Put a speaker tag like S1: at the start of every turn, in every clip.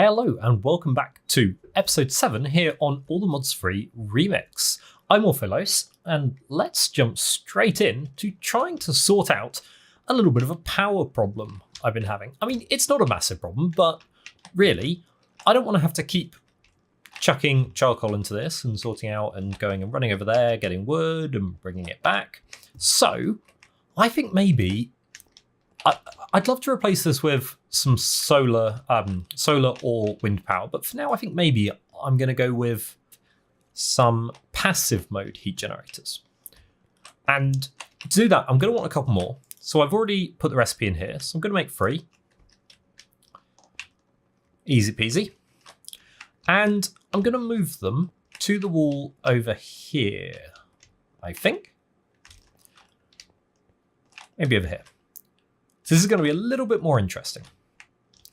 S1: Hello and welcome back to episode 7 here on All the Mods Free Remix. I'm Ortho, and let's jump straight in to trying to sort out a little bit of a power problem I've been having. I mean, it's not a massive problem, but really, I don't want to have to keep chucking charcoal into this and sorting out and going and running over there, getting wood and bringing it back. So I think maybe I'd love to replace this with some solar or wind power, but for now I think maybe I'm going to go with some passive mode heat generators. And to do that, I'm going to want a couple more. So I've already put the recipe in here, so I'm going to make 3. Easy peasy. And I'm going to move them to the wall over here, I think. Maybe over here. So this is going to be a little bit more interesting.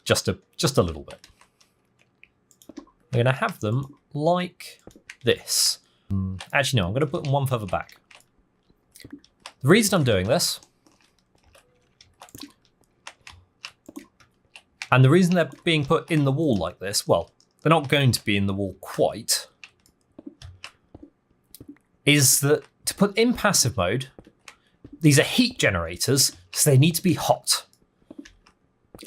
S1: Just a little bit. I'm going to have them like this. Actually, no, I'm going to put them one further back. The reason I'm doing this, and the reason they're being put in the wall like this, well, they're not going to be in the wall quite, is that to put in passive mode, these are heat generators, so they need to be hot.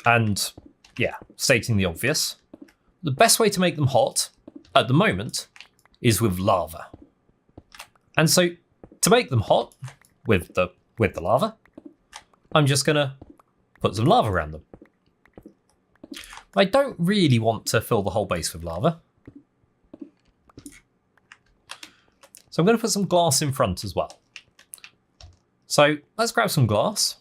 S1: And yeah, stating the obvious, the best way to make them hot at the moment is with lava. And so to make them hot with the lava, I'm just gonna put some lava around them. I don't really want to fill the whole base with lava. So I'm gonna put some glass in front as well. So let's grab some glass.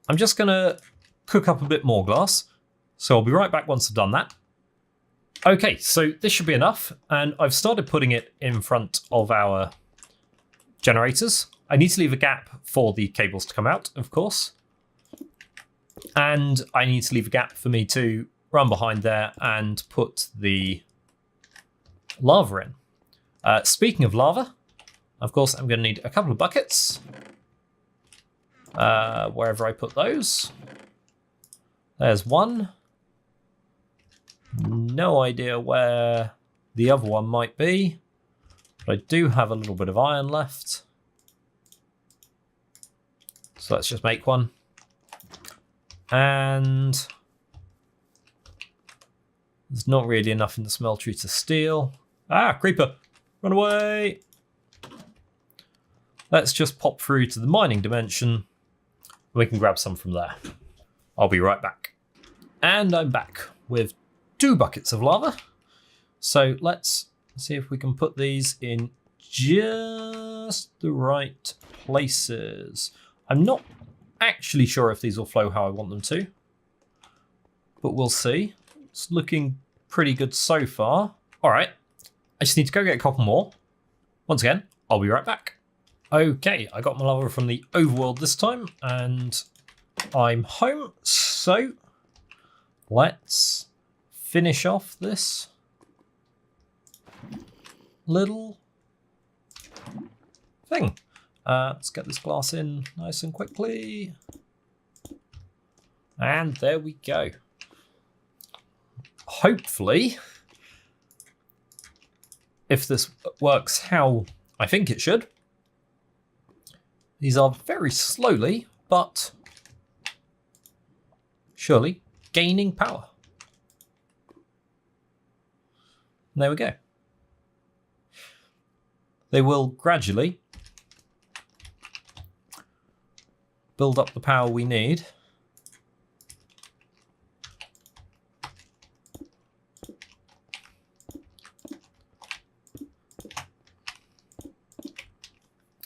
S1: I'm just going to cook up a bit more glass. So I'll be right back once I've done that. Okay, so this should be enough. And I've started putting it in front of our generators. I need to leave a gap for the cables to come out, of course. And I need to leave a gap for me to run behind there and put the lava in. Speaking of lava, of course, I'm going to need a couple of buckets, wherever I put those. There's one. No idea where the other one might be, but I do have a little bit of iron left. So let's just make one. And there's not really enough in the smeltery to steal. Ah, creeper, run away. Let's just pop through to the mining dimension. We can grab some from there. I'll be right back. And I'm back with 2 buckets of lava. So let's see if we can put these in just the right places. I'm not actually sure if these will flow how I want them to, but we'll see. It's looking pretty good so far. All right, I just need to go get a couple more. Once again, I'll be right back. Okay, I got my lava from the overworld this time, and I'm home, so let's finish off this little thing. Let's get this glass in nice and quickly. And there we go. Hopefully, if this works how I think it should, these are very slowly, but surely, gaining power. And there we go. They will gradually build up the power we need.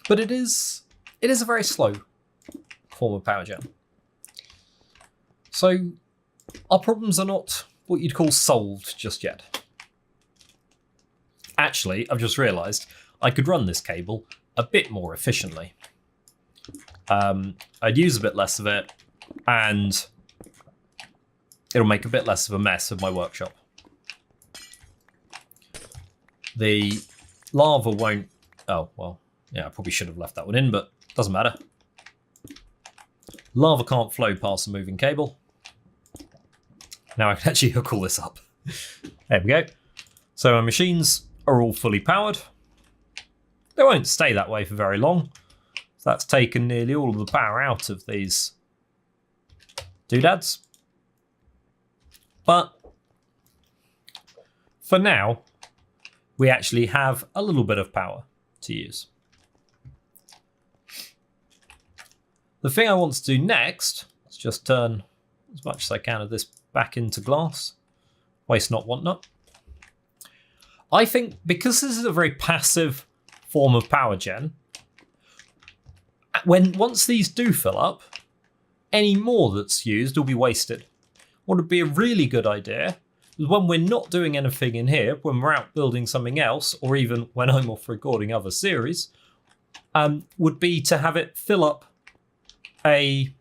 S1: But it is a very slow form of power gen. So our problems are not what you'd call solved just yet. Actually, I've just realised I could run this cable a bit more efficiently. I'd use a bit less of it, and it'll make a bit less of a mess of my workshop. The lava won't... Oh, well, yeah, I probably should have left that one in, but doesn't matter. Lava can't flow past a moving cable. Now I can actually hook all this up. There we go. So my machines are all fully powered. They won't stay that way for very long. So that's taken nearly all of the power out of these doodads. But for now, we actually have a little bit of power to use. The thing I want to do next, let's just turn as much as I can of this back into glass. Waste not, want not. I think because this is a very passive form of power gen, once these do fill up, any more that's used will be wasted. What would be a really good idea is when we're not doing anything in here, when we're out building something else, or even when I'm off recording other series, would be to have it fill up an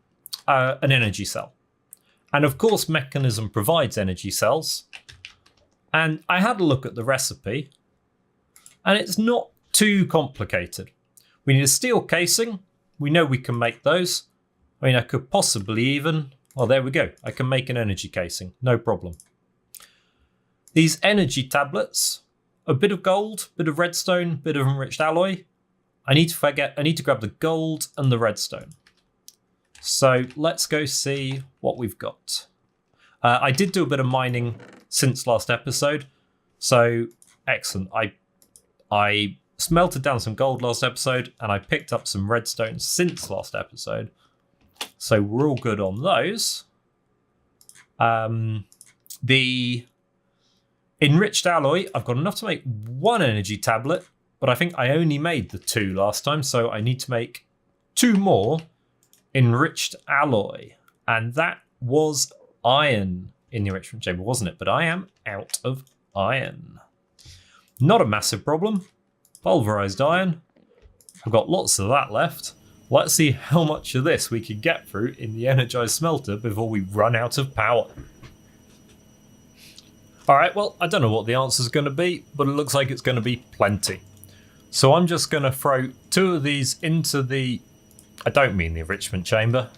S1: energy cell. And of course, Mekanism provides energy cells. And I had a look at the recipe, and it's not too complicated. We need a steel casing. We know we can make those. I mean, I could possibly even... Well, there we go. I can make an energy casing. No problem. These energy tablets, a bit of gold, bit of redstone, bit of enriched alloy. I need to grab the gold and the redstone. So let's go see what we've got. I did do a bit of mining since last episode. So excellent. I smelted down some gold last episode, and I picked up some redstone since last episode. So we're all good on those. The enriched alloy, I've got enough to make one energy tablet, but I think I only made the 2 last time, so I need to make 2 more enriched alloy. And that was iron in the enrichment chamber, wasn't it? But I am out of iron. Not a massive problem. Pulverized iron. I've got lots of that left. Let's see how much of this we can get through in the energized smelter before we run out of power. Alright, well, I don't know what the answer's going to be, but it looks like it's going to be plenty. So I'm just going to throw 2 of these into the... I don't mean the enrichment chamber.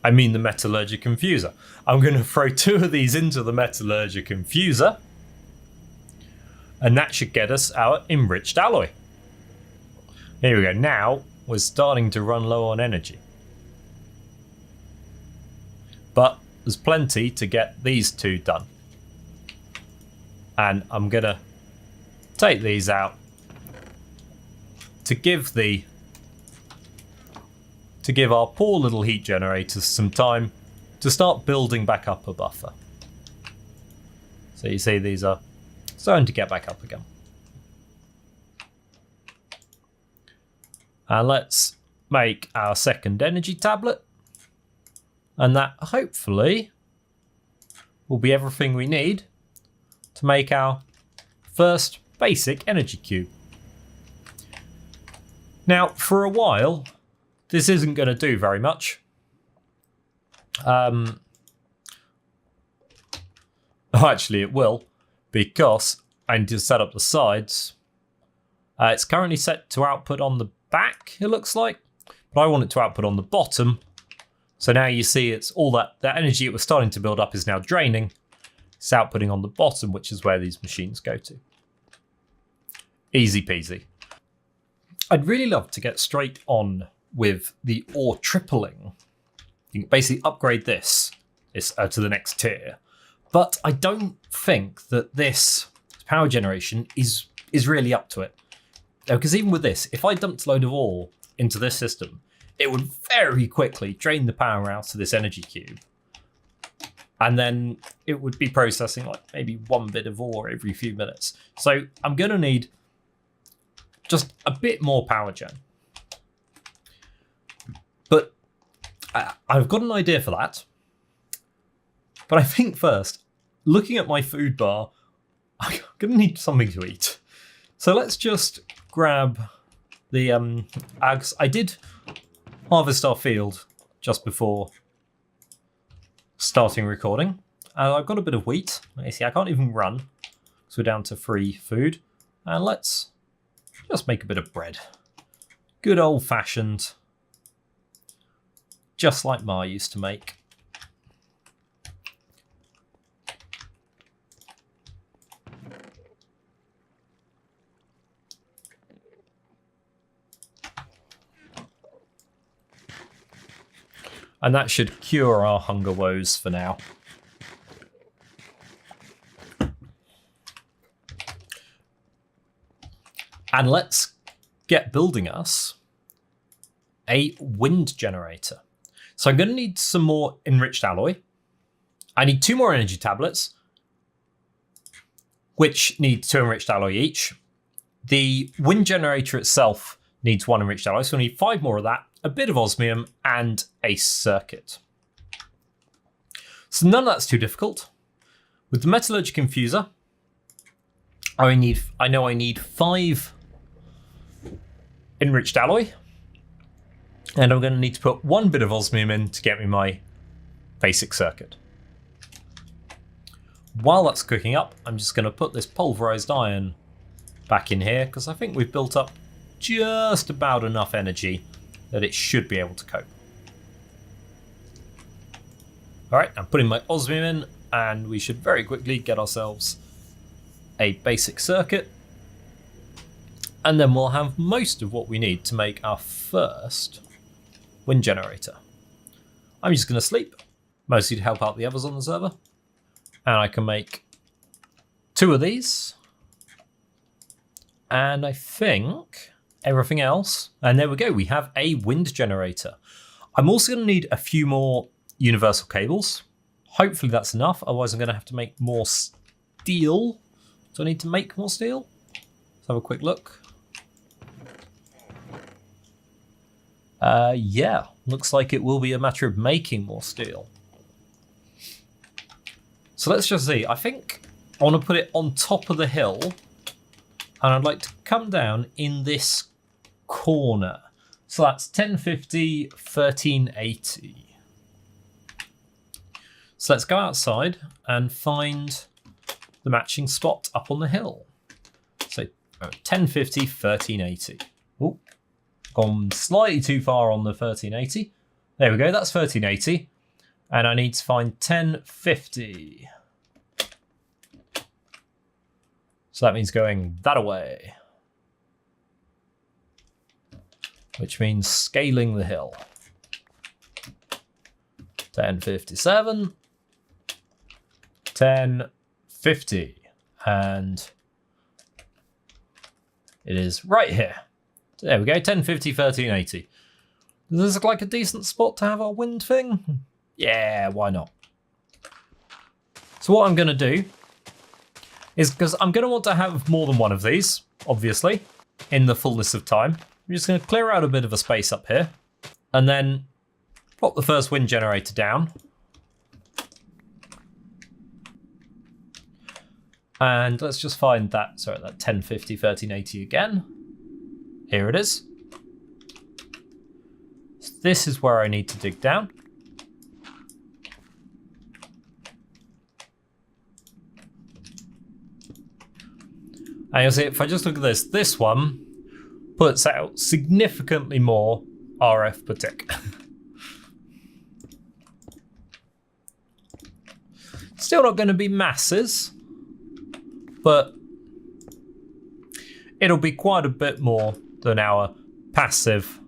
S1: I mean the metallurgic infuser. I'm going to throw 2 of these into the metallurgic infuser. And that should get us our enriched alloy. Here we go. Now we're starting to run low on energy. But there's plenty to get these 2 done. And I'm going to take these out to give our poor little heat generators some time to start building back up a buffer. So you see these are starting to get back up again. And let's make our second energy tablet. And that hopefully will be everything we need to make our first basic energy cube. Now, for a while, this isn't going to do very much. Actually, it will, because I need to set up the sides. It's currently set to output on the back, it looks like, but I want it to output on the bottom. So now you see it's all that energy it was starting to build up is now draining. It's outputting on the bottom, which is where these machines go to. Easy peasy. I'd really love to get straight on with the ore tripling. You can basically upgrade this to the next tier. But I don't think that this power generation is really up to it. Because even with this, if I dumped a load of ore into this system, it would very quickly drain the power out of this energy cube. And then it would be processing like maybe 1 bit of ore every few minutes. So I'm going to need just a bit more power gen. But I've got an idea for that. But I think first, looking at my food bar, I'm going to need something to eat. So let's just grab the ags. I did harvest our field just before starting recording. I've got a bit of wheat. You see, I can't even run, so we're down to 3 food. And let's just make a bit of bread. Good old-fashioned, just like Ma used to make. And that should cure our hunger woes for now. And let's get building us a wind generator. So I'm going to need some more enriched alloy. I need 2 more energy tablets, which need 2 enriched alloy each. The wind generator itself needs 1 enriched alloy, so I need 5 more of that, a bit of osmium, and a circuit. So none of that's too difficult. With the metallurgic infuser, I know I need 5 enriched alloy, and I'm going to need to put 1 bit of osmium in to get me my basic circuit. While that's cooking up, I'm just going to put this pulverized iron back in here, because I think we've built up just about enough energy that it should be able to cope. Alright, I'm putting my osmium in, and we should very quickly get ourselves a basic circuit. And then we'll have most of what we need to make our first wind generator. I'm just going to sleep, mostly to help out the others on the server. And I can make 2 of these. And I think everything else. And there we go, we have a wind generator. I'm also going to need a few more universal cables. Hopefully that's enough, otherwise I'm going to have to make more steel. Do I need to make more steel? Let's have a quick look. Yeah, looks like it will be a matter of making more steel. So let's just see. I think I want to put it on top of the hill, and I'd like to come down in this corner. So that's 1050, 1380. So let's go outside and find the matching spot up on the hill. So 1050, 1380. Oh, gone slightly too far on the 1380. There we go, that's 1380. And I need to find 1050. So that means going that away. Which means scaling the hill. 1057. 1050. And it is right here. There we go, 1050, 1380. Does this look like a decent spot to have our wind thing? Yeah, why not? So what I'm going to do is, because I'm going to want to have more than one of these, obviously, in the fullness of time, I'm just going to clear out a bit of a space up here, and then plop the first wind generator down. And let's just find that, sorry, that 1050, 1380 again. Here it is. So this is where I need to dig down. And you'll see, if I just look at this one puts out significantly more RF per tick. Still not going to be masses, but it'll be quite a bit more than our passive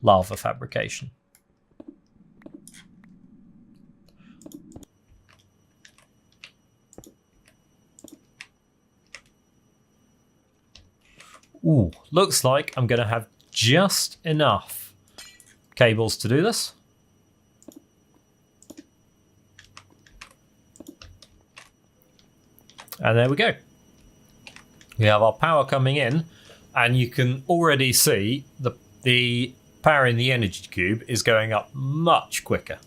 S1: lava fabrication. Ooh, looks like I'm going to have just enough cables to do this. And there we go. We have our power coming in, and you can already see the power in the energy cube is going up much quicker.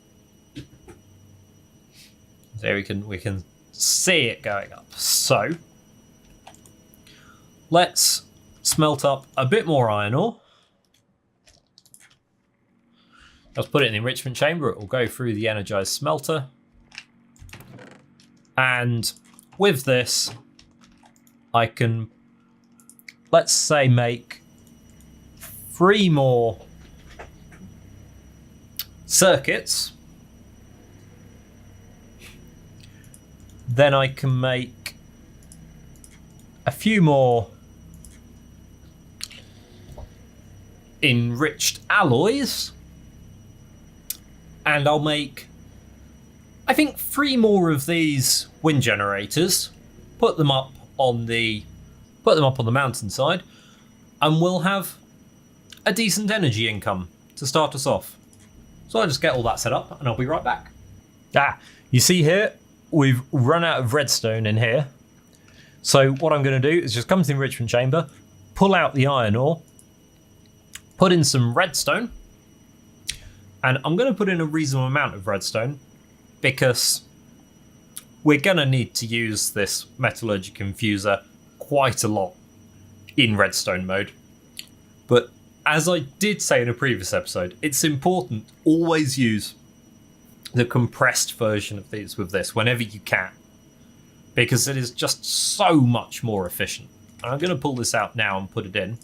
S1: There we can see it going up. So let's smelt up a bit more iron ore. Let's put it in the enrichment chamber. It will go through the energized smelter. And with this, I can, let's say, make 3 more circuits. Then I can make a few more enriched alloys, And I'll make, I think, 3 more of these wind generators, put them up on the mountainside, and we'll have a decent energy income to start us off. So I'll just get all that set up and I'll be right back. You see here, we've run out of redstone in here. So what I'm going to do is just come to the enrichment chamber, pull out the iron ore, put in some redstone, and I'm going to put in a reasonable amount of redstone because we're going to need to use this metallurgic infuser quite a lot in redstone mode. But as I did say in a previous episode, it's important always use the compressed version of these with this whenever you can, because it is just so much more efficient. And I'm going to pull this out now and put it in.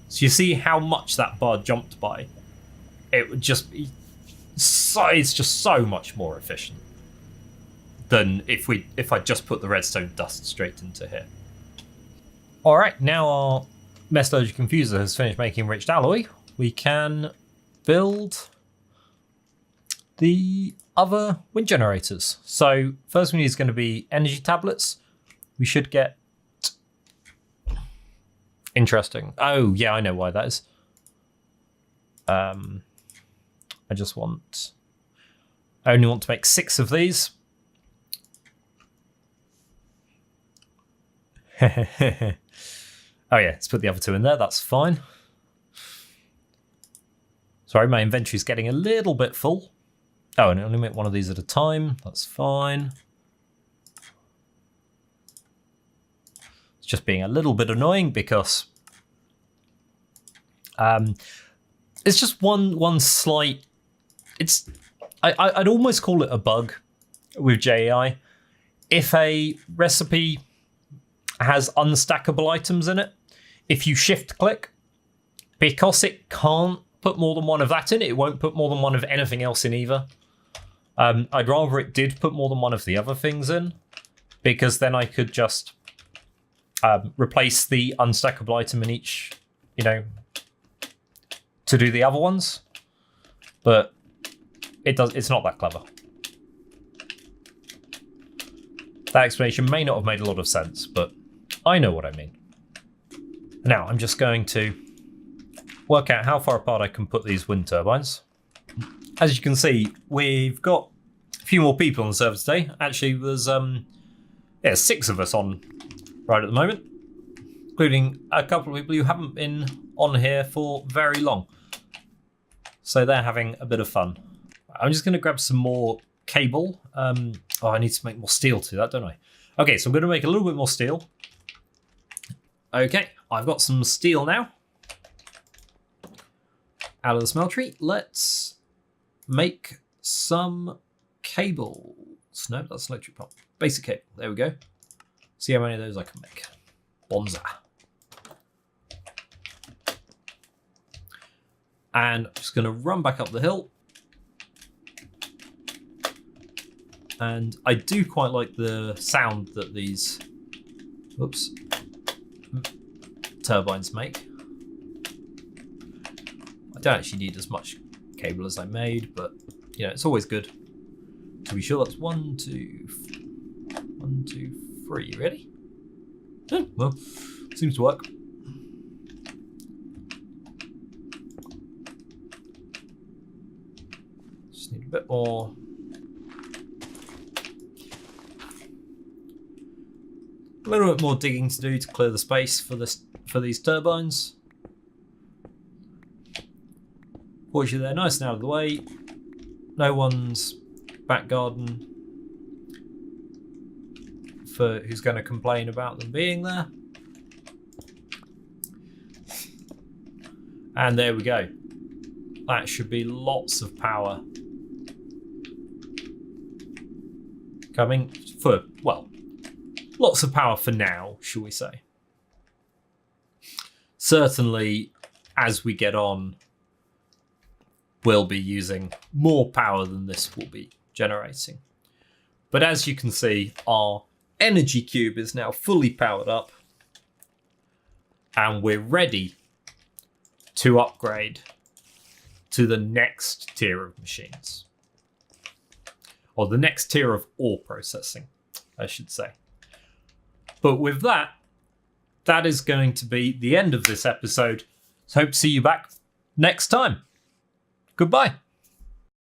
S1: So you see how much that bar jumped by. It would just be it's just so much more efficient than if I just put the redstone dust straight into here. All right, now our metallurgic infuser has finished making enriched alloy. We can build the other wind generators. So first one is going to be energy tablets. We should get... Interesting. Oh, yeah, I know why that is. I only want to make 6 of these. Oh yeah, let's put the other 2 in there, that's fine. Sorry, my inventory's getting a little bit full. Oh, and only make 1 of these at a time, that's fine. It's just being a little bit annoying because it's just one slight... I'd almost call it a bug with JEI. If a recipe has unstackable items in it, if you shift click, because it can't put more than 1 of that in it won't put more than 1 of anything else in either. I'd rather it did put more than 1 of the other things in, because then I could just replace the unstackable item in each, to do the other ones. But it's not that clever. That explanation may not have made a lot of sense, but I know what I mean. Now I'm just going to work out how far apart I can put these wind turbines. As you can see, we've got a few more people on the server today. Actually, there's 6 of us on right at the moment, including a couple of people who haven't been on here for very long. So they're having a bit of fun. I'm just going to grab some more cable. I need to make more steel to that, don't I? Okay, so I'm going to make a little bit more steel. Okay, I've got some steel now out of the smeltery. Let's make some cables. No, that's electric pump. Basic cable. There we go. See how many of those I can make. Bonza. And I'm just going to run back up the hill. And I do quite like the sound that these turbines make. I don't actually need as much cable as I made, but it's always good to be sure. That's 1, 2, 3. Ready? Oh, well, seems to work. Just need a bit more. A little bit more digging to do to clear the space for these turbines. Fortunately, they're nice and out of the way. No one's back garden for who's going to complain about them being there. And there we go. That should be lots of power coming for, well, lots of power for now, shall we say. Certainly, as we get on, we'll be using more power than this will be generating. But as you can see, our energy cube is now fully powered up, and we're ready to upgrade to the next tier of machines. Or the next tier of ore processing, I should say. But with that, that is going to be the end of this episode. So hope to see you back next time. Goodbye.